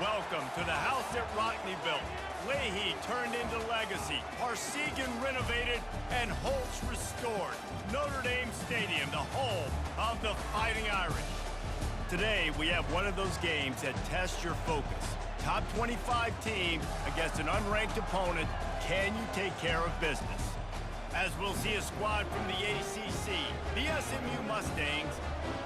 Welcome to the house that Rockney built. Leahy turned into legacy, Parsegan renovated, and Holtz restored. Notre Dame Stadium, the home of the Fighting Irish. Today, we have one of those games that tests your focus. Top 25 team against an unranked opponent. Can you take care of business? As we'll see a squad from the ACC, the SMU Mustangs,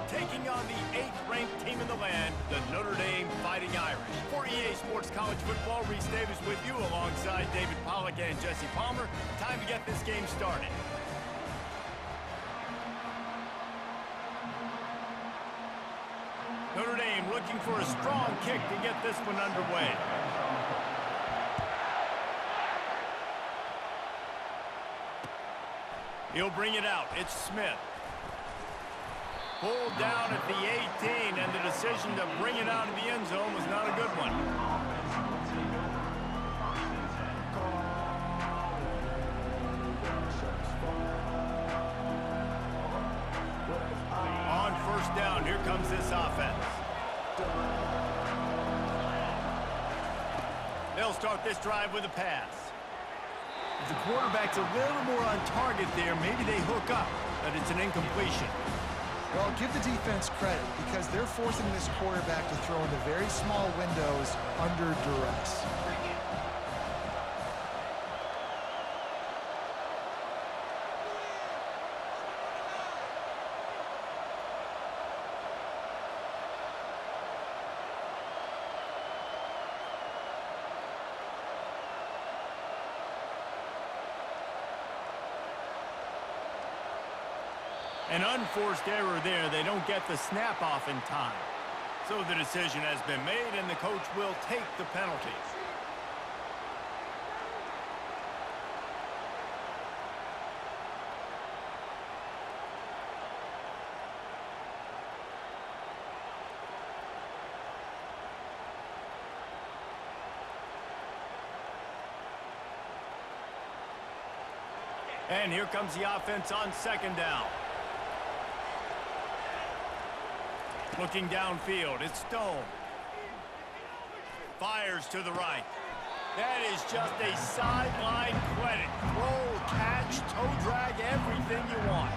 taking on the 8th-ranked team in the land, the Notre Dame Fighting Irish. For EA Sports College Football, Reese Davis with you alongside David Pollack and Jesse Palmer. Time to get this game started. Notre Dame looking for a strong kick to get this one underway. He'll bring it out. It's Smith. Pulled down at the 18, and the decision to bring it out of the end zone was not a good one. On first down, here comes this offense. They'll start this drive with a pass. If the quarterback's a little more on target there, maybe they hook up, but it's an incompletion. Well, give the defense credit because they're forcing this quarterback to throw into very small windows under duress. An unforced error there. They don't get the snap off in time. So the decision has been made, and the coach will take the penalty. And here comes the offense on second down. Looking downfield, it's Stone. Fires to the right. That is just a sideline credit. Throw, catch, toe drag, everything you want.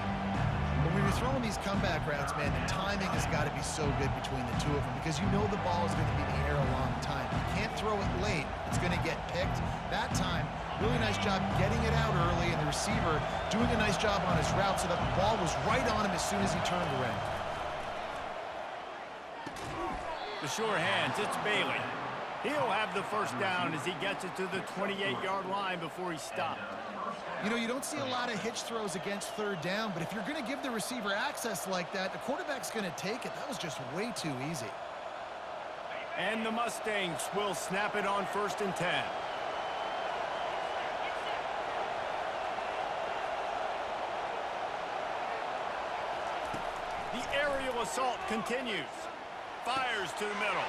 When we were throwing these comeback routes, man, the timing has got to be so good between the two of them because you know the ball is going to be in the air a long time. You can't throw it late. It's going to get picked. That time, really nice job getting it out early, and the receiver doing a nice job on his route so that the ball was right on him as soon as he turned around. The sure hands, it's Bailey. He'll have the first down as he gets it to the 28-yard line before he stopped. You know, you don't see a lot of hitch throws against third down, but if you're going to give the receiver access like that, the quarterback's going to take it. That was just way too easy. And the Mustangs will snap it on 1st and 10. The aerial assault continues. Fires to the middle.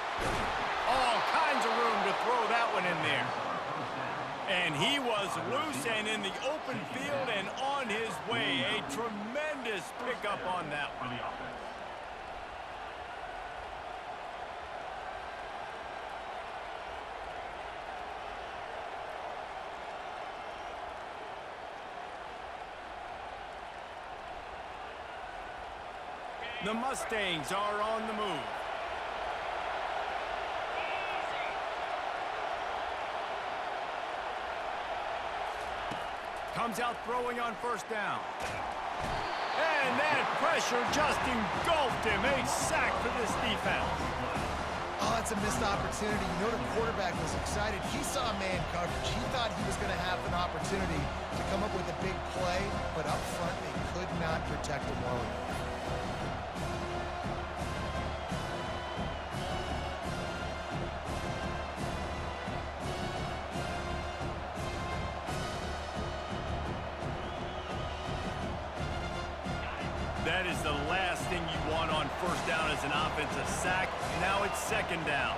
All kinds of room to throw that one in there. And he was loose and in the open field and on his way. A tremendous pickup on that one. The Mustangs are on the move. Comes out throwing on first down. And that pressure just engulfed him. A sack for this defense. Oh, it's a missed opportunity. You know the quarterback was excited. He saw man coverage. He thought he was going to have an opportunity to come up with a big play, but up front they could not protect him well enough. That is the last thing you want on first down as an offensive sack. Now it's second down.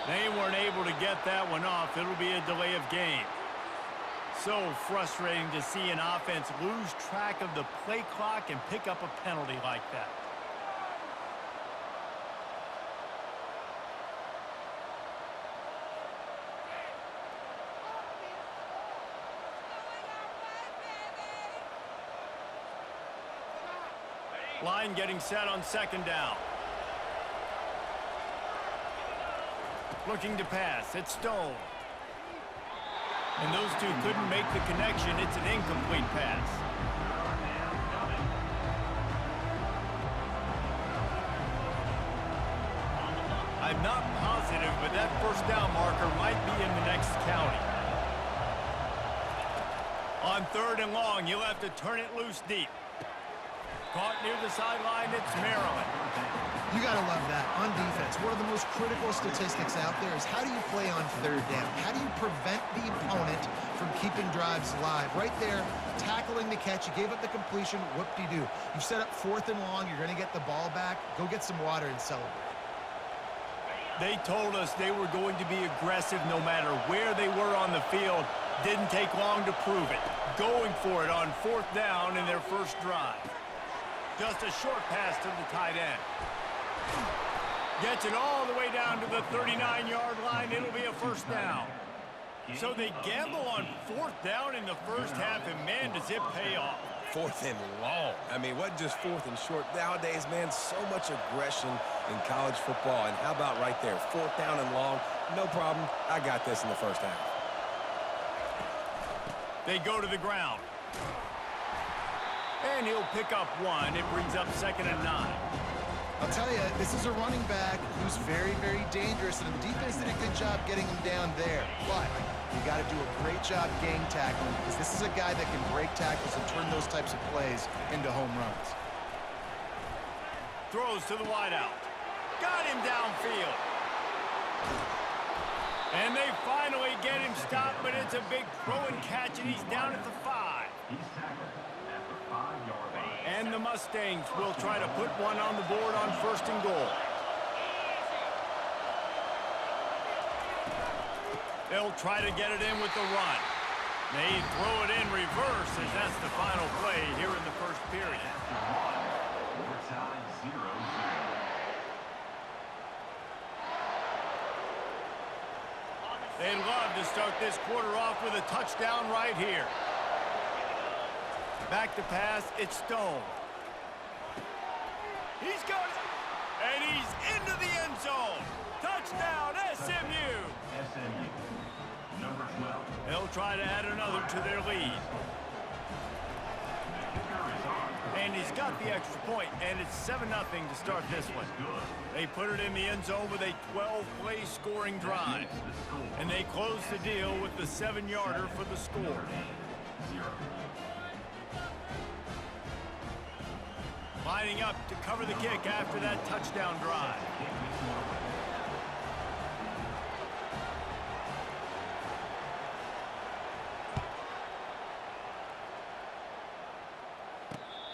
They weren't able to get that one off. It'll be a delay of game. So frustrating to see an offense lose track of the play clock and pick up a penalty like that. Line getting set on second down. Looking to pass. It's Stone. And those two couldn't make the connection. It's an incomplete pass. I'm not positive, but that first down marker might be in the next county. On third and long, you'll have to turn it loose deep. Caught near the sideline, it's Maryland. You got to love that. On defense, one of the most critical statistics out there is how do you play on third down? How do you prevent the opponent from keeping drives alive? Right there, tackling the catch. You gave up the completion. Whoop-de-doo. You set up fourth and long. You're going to get the ball back. Go get some water and celebrate. They told us they were going to be aggressive no matter where they were on the field. Didn't take long to prove it. Going for it on fourth down in their first drive. Just a short pass to the tight end. Gets it all the way down to the 39-yard line. It'll be a first down. So they gamble on fourth down in the first half, and man, does it pay off. Fourth and long. I mean, what just fourth and short? Nowadays, man, so much aggression in college football. And how about right there? Fourth down and long. No problem. I got this in the first half. They go to the ground. And he'll pick up one. It brings up 2nd and 9. I'll tell you, this is a running back who's very, very dangerous, and the defense did a good job getting him down there. But you got to do a great job gang tackling, because this is a guy that can break tackles and turn those types of plays into home runs. Throws to the wideout. Got him downfield. And they finally get him stopped, but it's a big throw and catch, and he's down at the 5. And the Mustangs will try to put one on the board on 1st and goal. They'll try to get it in with the run. They throw it in reverse as that's the final play here in the first period. They'd love to start this quarter off with a touchdown right here. Back to pass, it's Stone. He's got it, and he's into the end zone. Touchdown, SMU. Number 12. They'll try to add another to their lead. And he's got the extra point, and it's 7-0 to start this one. They put it in the end zone with a 12-play scoring drive. And they close the deal with the 7-yarder for the score. Lining up to cover the kick after that touchdown drive.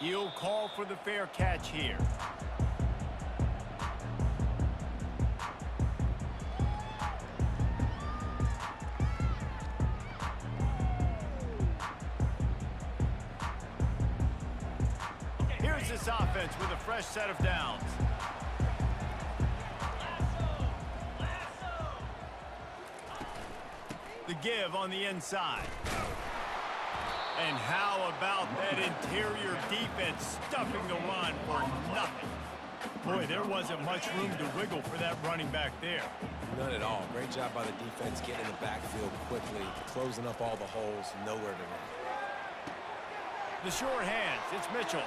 He'll call for the fair catch here. Here's this offense with a fresh set of downs. The give on the inside. And how about that interior defense stuffing the run for nothing? Boy, there wasn't much room to wiggle for that running back there. None at all. Great job by the defense getting in the backfield quickly, closing up all the holes, nowhere to run. The short hands, it's Mitchell.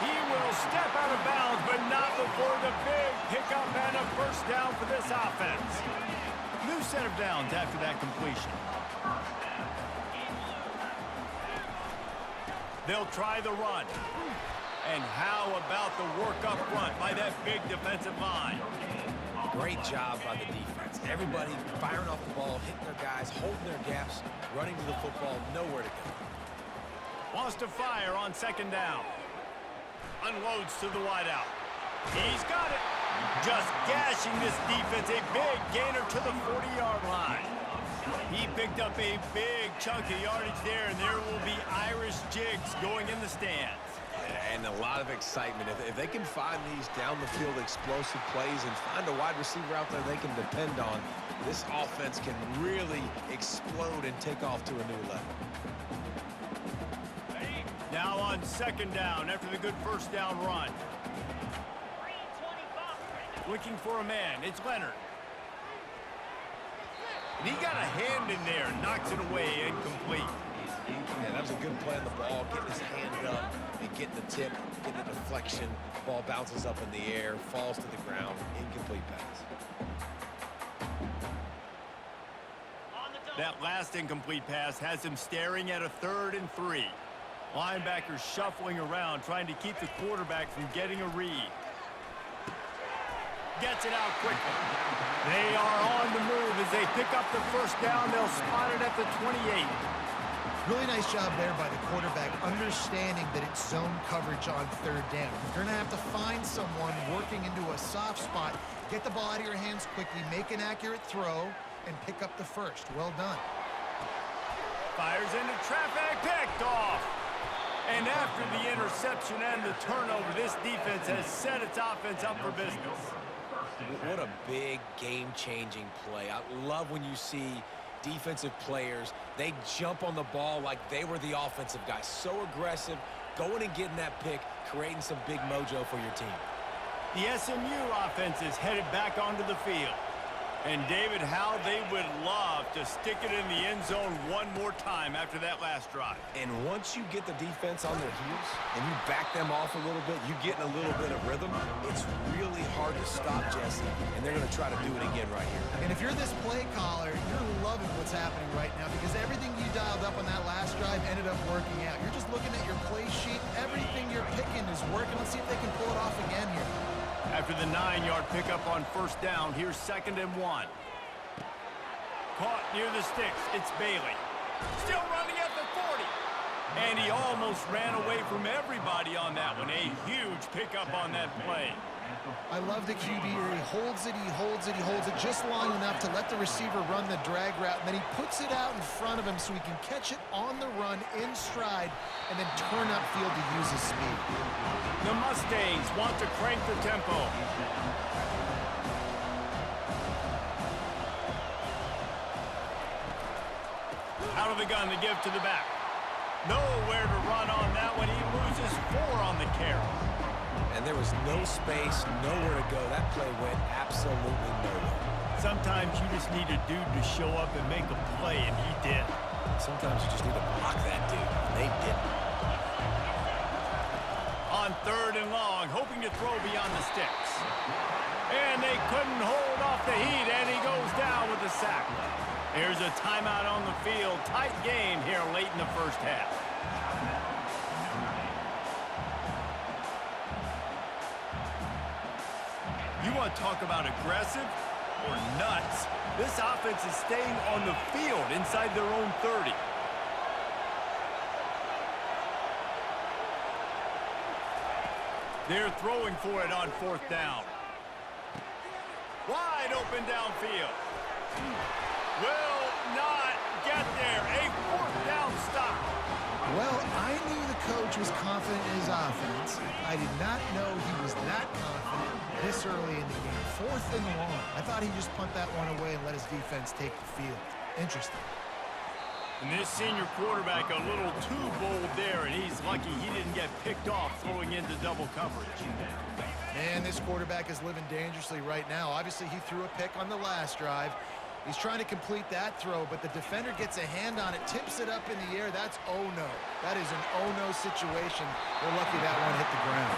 He will step out of bounds, but not before the big pickup and a first down for this offense. New set of downs after that completion. They'll try the run. And how about the work up front by that big defensive line? Great job by the defense. Everybody firing off the ball, hitting their guys, holding their gaps, running to the football, nowhere to go. Wants to fire on second down. Unloads to the wideout. He's got it. Just gashing this defense. A big gainer to the 40-yard line. He picked up a big chunk of yardage there, and there will be Irish jigs going in the stands. And a lot of excitement. If they can find these down-the-field explosive plays and find a wide receiver out there they can depend on, this offense can really explode and take off to a new level. Now on on second down after the good first down run. Looking for a man. It's Leonard. And he got a hand in there, knocks it away, incomplete. Yeah, that was a good play on the ball, getting his hand up and getting the tip, getting the deflection. Ball bounces up in the air, falls to the ground, incomplete pass. That last incomplete pass has him staring at a 3rd and 3. Linebackers shuffling around, trying to keep the quarterback from getting a read. Gets it out quickly. They are on the move as they pick up the first down. They'll spot it at the 28. Really nice job there by the quarterback, understanding that it's zone coverage on 3rd down. You're going to have to find someone working into a soft spot, get the ball out of your hands quickly, make an accurate throw, and pick up the first. Well done. Fires into traffic, picked off. And after the interception and the turnover, this defense has set its offense up for business. What a big game-changing play. I love when you see defensive players, they jump on the ball like they were the offensive guy. So aggressive, going and getting that pick, creating some big mojo for your team. The SMU offense is headed back onto the field. And David, how they would love to stick it in the end zone one more time after that last drive. And once you get the defense on their heels and you back them off a little bit, you get in a little bit of rhythm, it's really hard to stop, Jesse, and they're going to try to do it again right here. And if you're this play caller, you're loving what's happening right now because everything you dialed up on that last drive ended up working out. You're just looking at your play sheet. Everything you're picking is working. Let's see if they can pull it off again here. After the 9-yard pickup on first down, here's 2nd and 1. Caught near the sticks. It's Bailey. Still running at the 40. And he almost ran away from everybody on that one. A huge pickup on that play. I love the QB here. He holds it, he holds it, he holds it just long enough to let the receiver run the drag route, and then he puts it out in front of him so he can catch it on the run in stride and then turn upfield to use his speed. The Mustangs want to crank the tempo. Out of the gun to give to the back. Nowhere to run on that one. He loses 4 on the carry. And there was no space, nowhere to go. That play went absolutely nowhere. Sometimes you just need a dude to show up and make a play, and he did. Sometimes you just need to block that dude, and they didn't. On 3rd and long, hoping to throw beyond the sticks. And they couldn't hold off the heat, and he goes down with a sack. There's a timeout on the field. Tight game here late in the first half. You want to talk about aggressive or nuts? This offense is staying on the field inside their own 30. They're throwing for it on 4th down. Wide open downfield. Will not get there. A 4th down stop. Well, I knew the coach was confident in his offense. I did not know he was that confident this early in the game. 4th and long. I thought he'd just punt that one away and let his defense take the field. Interesting. And this senior quarterback a little too bold there, and he's lucky he didn't get picked off throwing into double coverage. Man, this quarterback is living dangerously right now. Obviously, he threw a pick on the last drive. He's trying to complete that throw, but the defender gets a hand on it, tips it up in the air. That's oh-no. That is an oh-no situation. We're lucky that one hit the ground.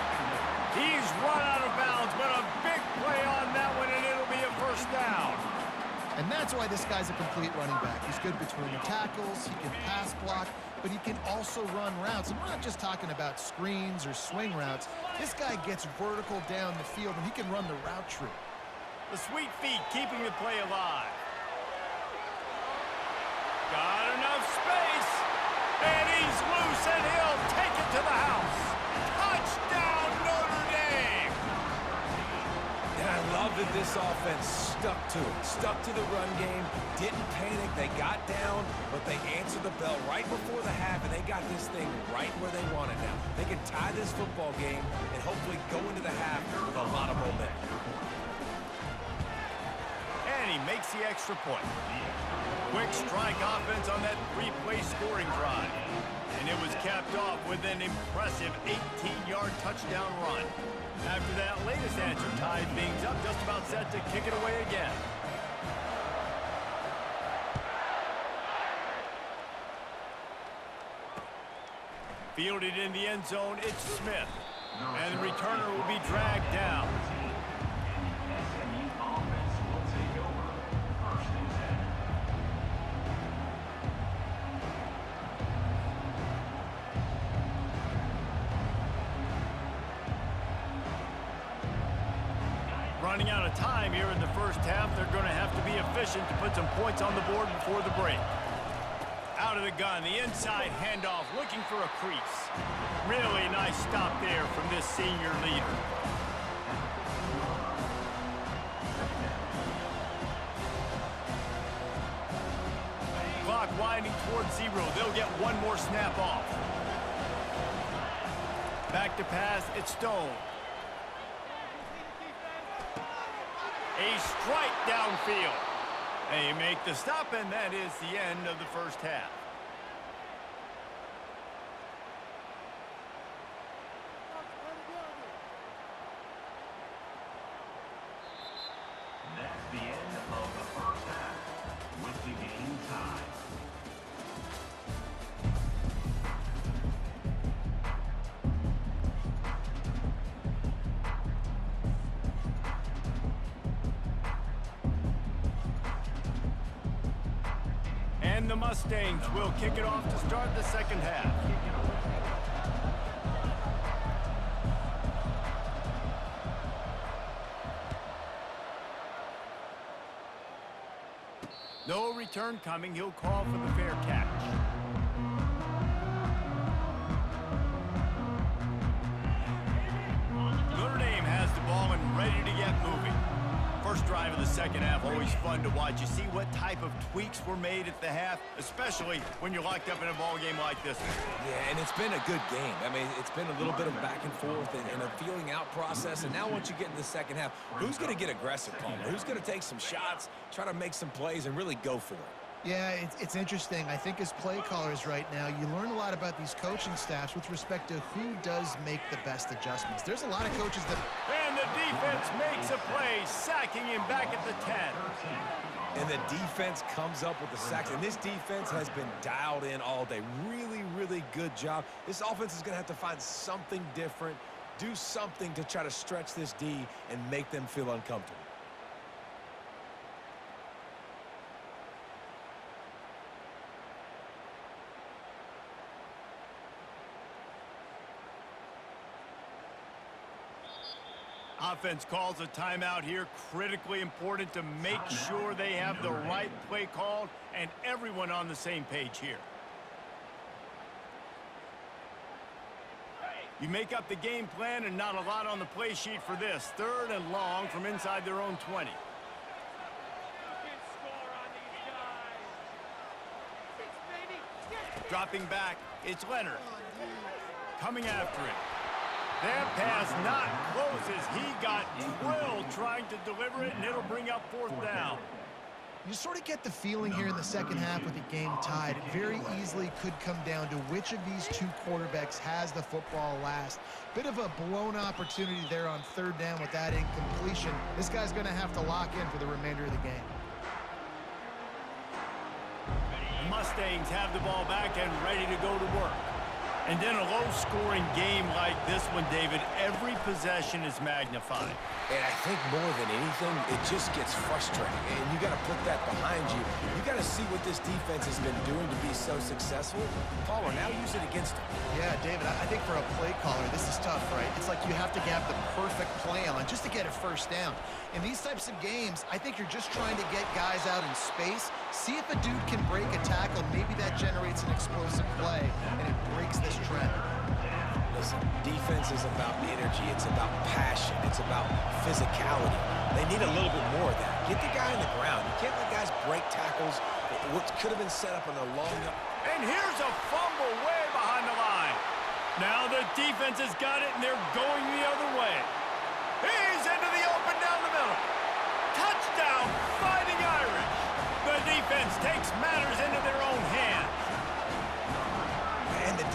He's run out of bounds, but a big play on that one, and it'll be a first down. And that's why this guy's a complete running back. He's good between the tackles, he can pass block, but he can also run routes. And we're not just talking about screens or swing routes. This guy gets vertical down the field, and he can run the route tree. The sweet feet keeping the play alive. Got enough space, and he's loose, and he'll take it to the house. Touchdown, Notre Dame! And I love that this offense stuck to it, stuck to the run game, didn't panic, they got down, but they answered the bell right before the half, and they got this thing right where they want it now. They can tie this football game and hopefully go into the half with a lot of momentum. And he makes the extra point. Quick strike offense on that 3-play scoring drive. and it was capped off with an impressive 18-yard touchdown run. After that latest answer tied things up, just about set to kick it away again. Fielded in the end zone, it's Smith. And the returner will be dragged down. Running out of time here in the first half, they're going to have to be efficient to put some points on the board before the break. Out of the gun, the inside handoff, looking for a crease. Really nice stop there from this senior leader. Clock winding towards 0. They'll get one more snap off. Back to pass, it's Stone. A strike downfield. They make the stop, and that is the end of the first half. That's the end of the first half, with the game tied. And the Mustangs will kick it off to start the second half. No return coming. He'll call for the fair catch. Notre Dame has the ball and ready to get moving. First drive of the second half, always fun to watch. You see what type of tweaks were made at the half, especially when you're locked up in a ball game like this one. Yeah, and it's been a good game. I mean, it's been a little bit of back and forth and a feeling out process. And now once you get in the second half, who's going to get aggressive, Palmer? Who's going to take some shots, try to make some plays, and really go for it? Yeah, it's interesting. I think as play callers right now, you learn a lot about these coaching staffs with respect to who does make the best adjustments. There's a lot of coaches that... And the defense makes a play, sacking him back at the 10. And the defense comes up with the sacks. And this defense has been dialed in all day. Really, really good job. This offense is going to have to find something different, do something to try to stretch this D and make them feel uncomfortable. Offense calls a timeout here. Critically important to make sure they have the right play called and everyone on the same page here. You make up the game plan and not a lot on the play sheet for this. Third and long from inside their own 20. Dropping back, it's Leonard. Coming after it. That pass not close as he got drilled trying to deliver it, and it'll bring up fourth down. You sort of get the feeling here in the second half with the game tied. It very easily could come down to which of these two quarterbacks has the football last. Bit of a blown opportunity there on third down with that incompletion. This guy's going to have to lock in for the remainder of the game. The Mustangs have the ball back and ready to go to work. And in a low-scoring game like this one, David, every possession is magnified. And I think more than anything, it just gets frustrating. And you got to put that behind you. You got to see what this defense has been doing to be so successful. Palmer, now use it against them. Yeah, David, I think for a play caller, this is tough, right? It's like you have to have the perfect play on just to get a first down. In these types of games, I think you're just trying to get guys out in space, see if a dude can break a tackle. Maybe that generates an explosive play, and it breaks this trend. Listen, defense is about energy. It's about passion. It's about physicality. They need a little bit more of that. Get the guy on the ground. You can't let guys break tackles. What could have been set up on a long... And here's a fumble way behind the line. Now the defense has got it, and they're going the other way. He's into the open down the middle. Touchdown, Fighting Irish. The defense takes matters into their own hands. And the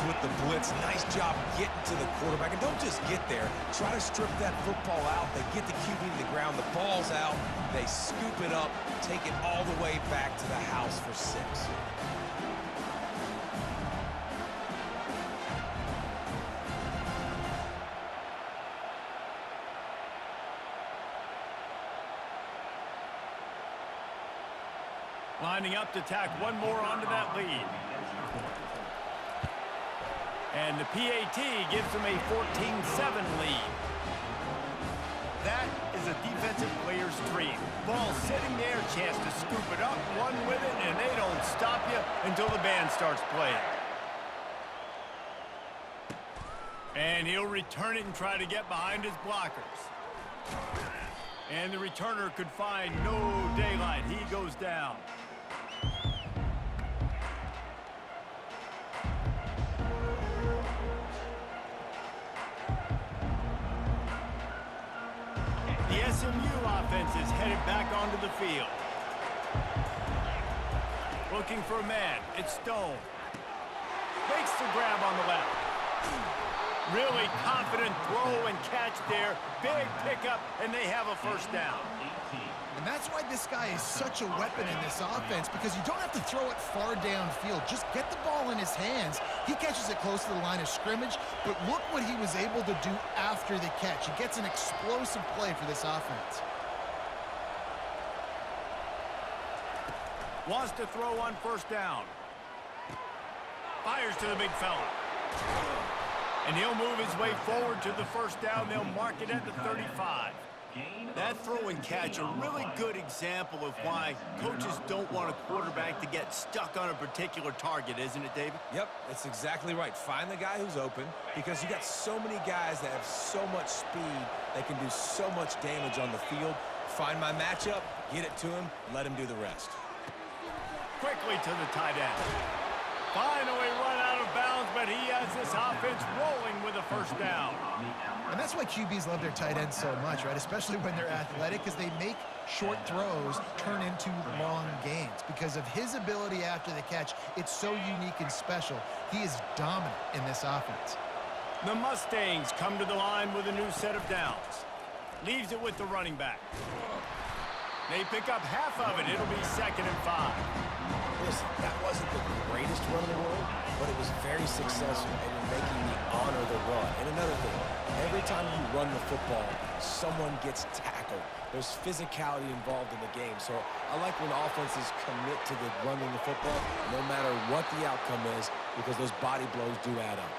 with the blitz. Nice job getting to the quarterback. And don't just get there. Try to strip that football out. They get the QB to the ground. The ball's out. They scoop it up, take it all the way back to the house for 6. Lining up to tack one more onto that lead. And the PAT gives them a 14-7 lead. That is a defensive player's dream. Ball sitting there, chance to scoop it up, run with it, and they don't stop you until the band starts playing. And he'll return it and try to get behind his blockers. And the returner could find no daylight. He goes down. The SMU offense is headed back onto the field. Looking for a man. It's Stone. Makes the grab on the left. Really confident throw and catch there. Big pickup, and they have a first down. And that's why this guy is such a weapon in this offense, because you don't have to throw it far downfield. Just get the ball in his hands. He catches it close to the line of scrimmage, but look what he was able to do after the catch. He gets an explosive play for this offense. Wants to throw on first down. Fires to the big fella. And he'll move his way forward to the first down. They'll mark it at the 35. That throw and catch, a really good example of why coaches don't want a quarterback to get stuck on a particular target, isn't it, David? Yep, that's exactly right. Find the guy who's open, because you got so many guys that have so much speed, they can do so much damage on the field. Find my matchup, get it to him, let him do the rest. Quickly to the tight end. Finally run out of bounds, but he has this offense rolling with a first down. And that's why QBs love their tight ends so much, right? Especially when they're athletic, because they make short throws turn into long gains. Because of his ability after the catch, it's so unique and special. He is dominant in this offense. The Mustangs come to the line with a new set of downs. Leaves it with the running back. They pick up half of it. It'll be 2nd and 5. Listen, that wasn't the greatest run in the world, but it was very successful, and you're making me honor the run. And another thing, every time you run the football, someone gets tackled. There's physicality involved in the game. So I like when offenses commit to the running the football, no matter what the outcome is, because those body blows do add up.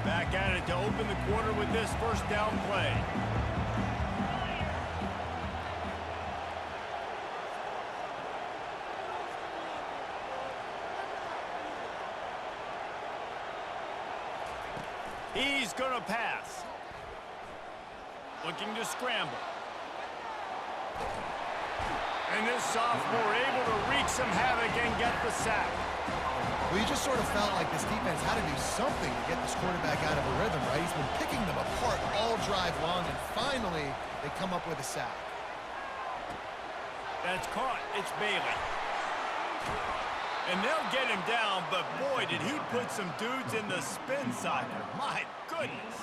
Back at it to open the quarter with this first down play. He's going to pass. Looking to scramble. And this sophomore able to wreak some havoc and get the sack. Well, you just sort of felt like this defense had to do something to get this quarterback out of a rhythm, right? He's been picking them apart all drive long, and finally they come up with a sack. That's caught. It's Bailey. And they'll get him down, but boy, did he put some dudes in the spin cycle. My goodness.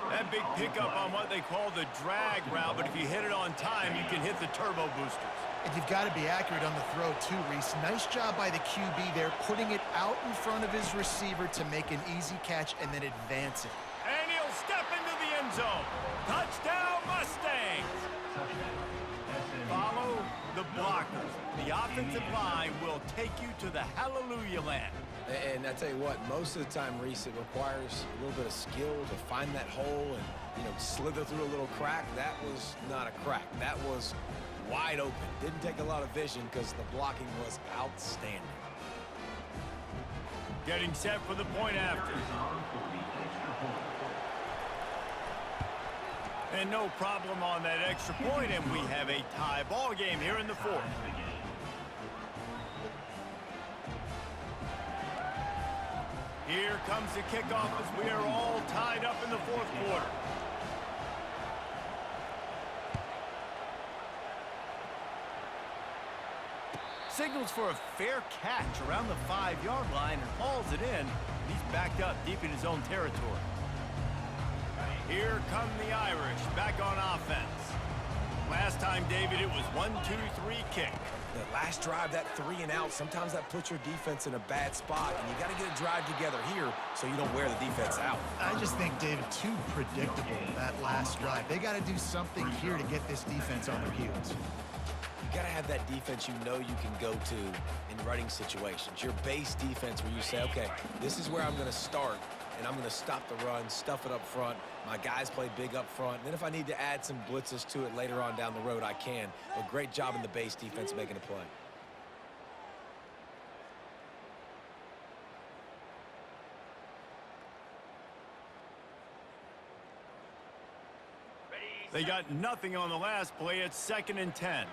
That big pickup on what they call the drag route, but if you hit it on time, you can hit the turbo boosters. And you've got to be accurate on the throw too, Reese. Nice job by the QB there, putting it out in front of his receiver to make an easy catch and then advance it. And he'll step into the end zone. Touchdown, Mustangs! Follow the blockers. The offensive line will take you to the hallelujah land. And I tell you what, most of the time, Reese, it requires a little bit of skill to find that hole and, slither through a little crack. That was not a crack. That was wide open. Didn't take a lot of vision because the blocking was outstanding. Getting set for the point after. And no problem on that extra point, and we have a tie ball game here in the fourth. Here comes the kickoff as we are all tied up in the fourth quarter. Signals for a fair catch around the 5-yard line and hauls it in. He's backed up deep in his own territory. Here come the Irish back on offense. Last time, David, it was 1-2-3 kick. The last drive, that 3 and out, sometimes that puts your defense in a bad spot, and you got to get a drive together here so you don't wear the defense out. I just think, David, too predictable, that last drive. They got to do something here to get this defense on their heels. You got to have that defense you know you can go to in running situations. Your base defense where you say, okay, this is where I'm going to start, and I'm going to stop the run, stuff it up front. My guys play big up front. And then if I need to add some blitzes to it later on down the road, I can. A great job in the base defense making a play. They got nothing on the last play. It's 2nd and 10.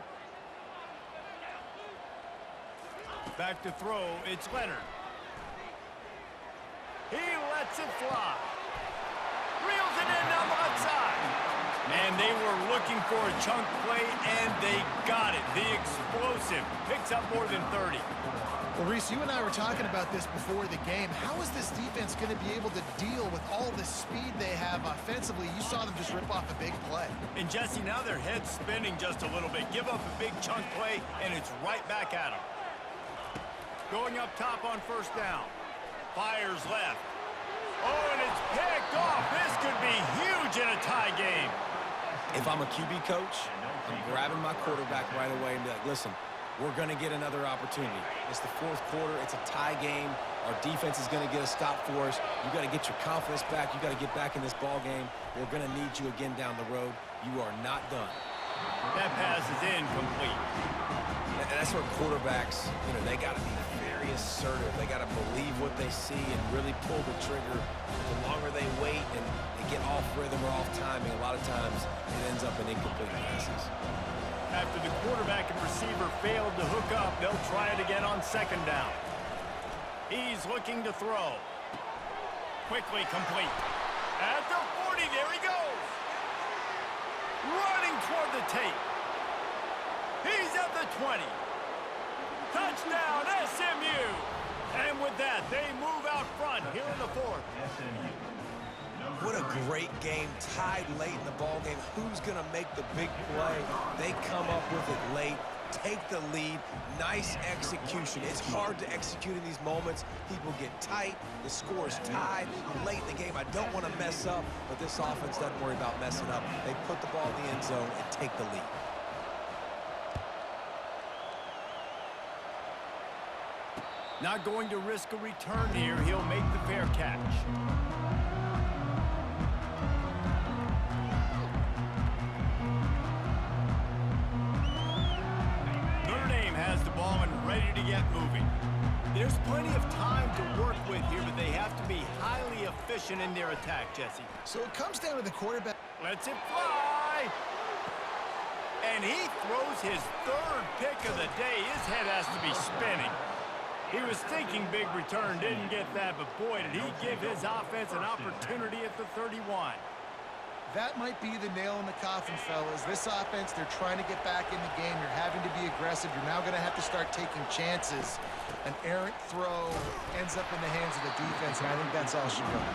Back to throw. It's Leonard. He lets it fly. Reels it in down the left side. And they were looking for a chunk play, and they got it. The explosive picks up more than 30. Well, Reese, you and I were talking about this before the game. How is this defense going to be able to deal with all the speed they have offensively? You saw them just rip off a big play. And, Jesse, now their head's spinning just a little bit. Give up a big chunk play, and it's right back at them. Going up top on 1st down. Fires left. Oh, and it's picked off. This could be huge in a tie game. If I'm a QB coach, I'm grabbing my quarterback right away and be like, listen, we're going to get another opportunity. It's the 4th quarter. It's a tie game. Our defense is going to get a stop for us. You got to get your confidence back. You got to get back in this ball game. We're going to need you again down the road. You are not done. That pass is incomplete. And that's where quarterbacks, they got to be very assertive. They got to believe what they see and really pull the trigger. The longer they wait and they get off rhythm or off timing, a lot of times it ends up in incomplete passes. After the quarterback and receiver failed to hook up, they'll try it again on 2nd down. He's looking to throw. Quickly complete. At the 40, there he goes. Running toward the tape. He's at the 20. Touchdown, SMU. And with that, they move out front here in the 4th. What a great game, tied late in the ball game. Who's going to make the big play? They come up with it late, take the lead. Nice execution. It's hard to execute in these moments. People get tight. The score is tied late in the game. I don't want to mess up, but this offense doesn't worry about messing up. They put the ball in the end zone and take the lead. Not going to risk a return here. He'll make the fair catch. Has the ball and ready to get moving. There's plenty of time to work with here, but they have to be highly efficient in their attack, Jesse. So it comes down to the quarterback. Lets it fly. And he throws his 3rd pick of the day. His head has to be spinning. He was thinking big return, didn't get that, but boy, did he give his offense an opportunity at the 31. That might be the nail in the coffin, fellas. This offense, they're trying to get back in the game. You're having to be aggressive. You're now going to have to start taking chances. An errant throw ends up in the hands of the defense, and I think that's all she wrote.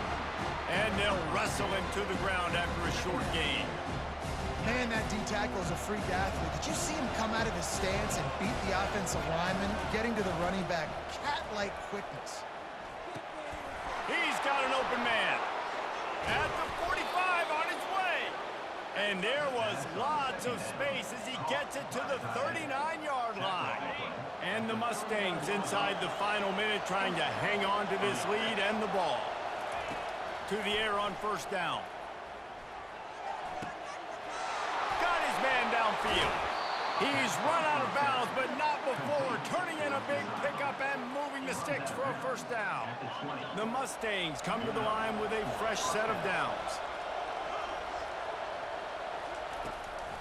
And they'll wrestle him to the ground after a short gain. Man, that D-tackle is a freak athlete. Did you see him come out of his stance and beat the offensive lineman, getting to the running back? Cat-like quickness. He's got an open man. At the 45 on his way. And there was lots of space as he gets it to the 39-yard line. And the Mustangs inside the final minute trying to hang on to this lead and the ball. To the air on 1st down. Got his man downfield. He's run out of bounds, but not before turning in a big pickup and moving the sticks for a 1st down. The Mustangs come to the line with a fresh set of downs.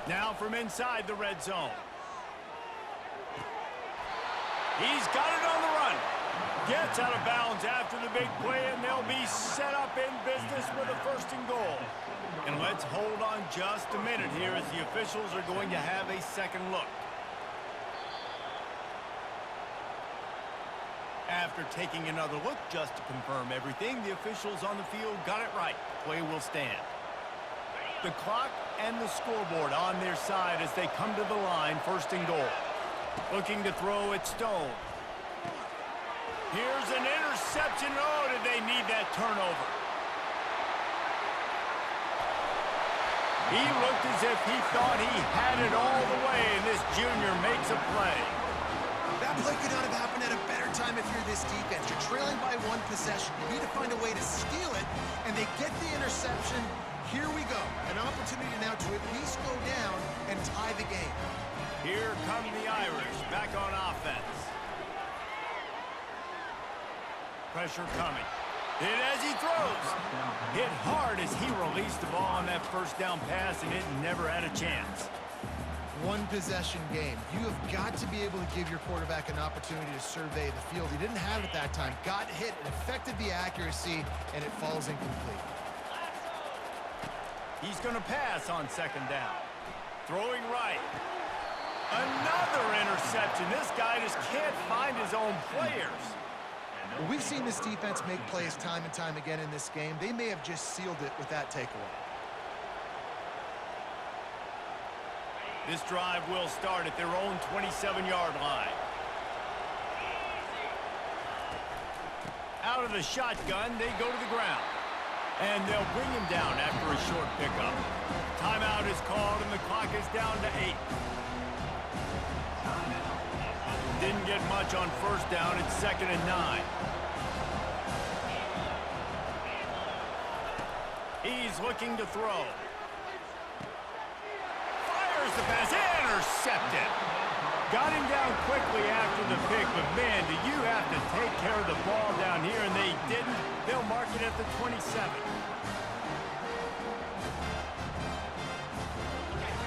Now from inside the red zone. He's got it on the run. Gets out of bounds after the big play, and they'll be set up in business with a 1st and goal. And let's hold on just a minute here as the officials are going to have a second look. After taking another look just to confirm everything, the officials on the field got it right. Play will stand. The clock and the scoreboard on their side as they come to the line, 1st and goal. Looking to throw at Stone. Here's an interception. Oh, did they need that turnover? He looked as if he thought he had it all the way, and this junior makes a play. That play could not have happened at a better time if you're this defense. You're trailing by 1 possession. You need to find a way to steal it, and they get the interception. Here we go. An opportunity now to at least go down and tie the game. Here come the Irish back on offense. Pressure coming. Hit as he throws. Hit hard as he released the ball on that 1st down pass, and it never had a chance. 1 possession game. You have got to be able to give your quarterback an opportunity to survey the field. He didn't have it that time. Got hit, it affected the accuracy, and it falls incomplete. He's going to pass on 2nd down. Throwing right. Another interception. This guy just can't find his own players. Well, we've seen this defense make plays time and time again in this game. They may have just sealed it with that takeaway. This drive will start at their own 27-yard line. Out of the shotgun, they go to the ground. And they'll bring him down after a short pickup. Timeout is called, and the clock is down to 8. Didn't get much on 1st down. It's 2nd and 9. He's looking to throw. Fires the pass. Intercepted. Got him down quickly after the pick, but man, do you have to take care of the ball down here, and they didn't. They'll mark it at the 27.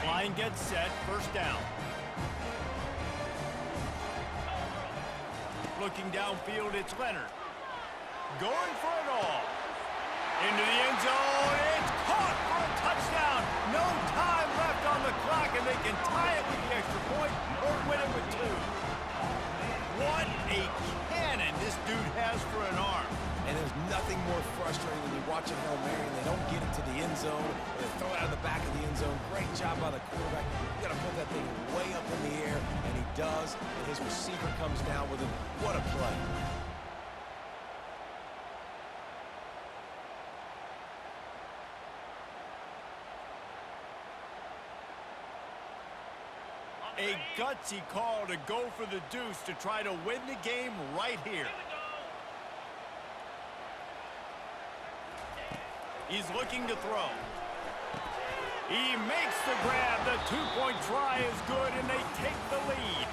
Line gets set. 1st down. Looking downfield, it's Leonard. Going for it all. Into the end zone. It's caught for a touchdown. No time left on the clock, and they can tie it with the extra point or win it with 2. What a cannon this dude has for an arm. And there's nothing more frustrating when you watch a Hail Mary and they don't get it to the end zone, or they throw it out of the back of the end zone. Great job by the quarterback. You got to put that thing way up in the air, and he does, and his receiver comes down with him. What a play. A gutsy call to go for the deuce to try to win the game right here. He's looking to throw. He makes the grab. The 2-point try is good, and they take the lead.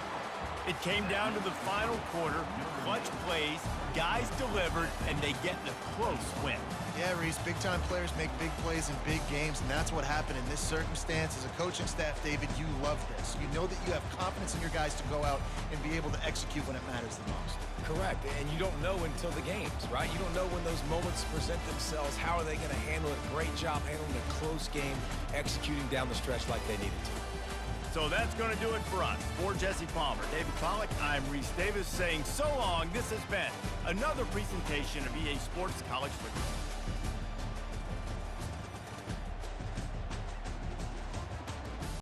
It came down to the final quarter. Clutch plays, guys delivered, and they get the close win. Yeah, Reese, big-time players make big plays in big games, and that's what happened in this circumstance. As a coaching staff, David, you love this. You know that you have confidence in your guys to go out and be able to execute when it matters the most. Correct, and you don't know until the games, right? You don't know when those moments present themselves. How are they going to handle it? Great job handling a close game, executing down the stretch like they needed to. So that's going to do it for us. For Jesse Palmer, David Pollack, I'm Reese Davis saying so long. This has been another presentation of EA Sports College Football.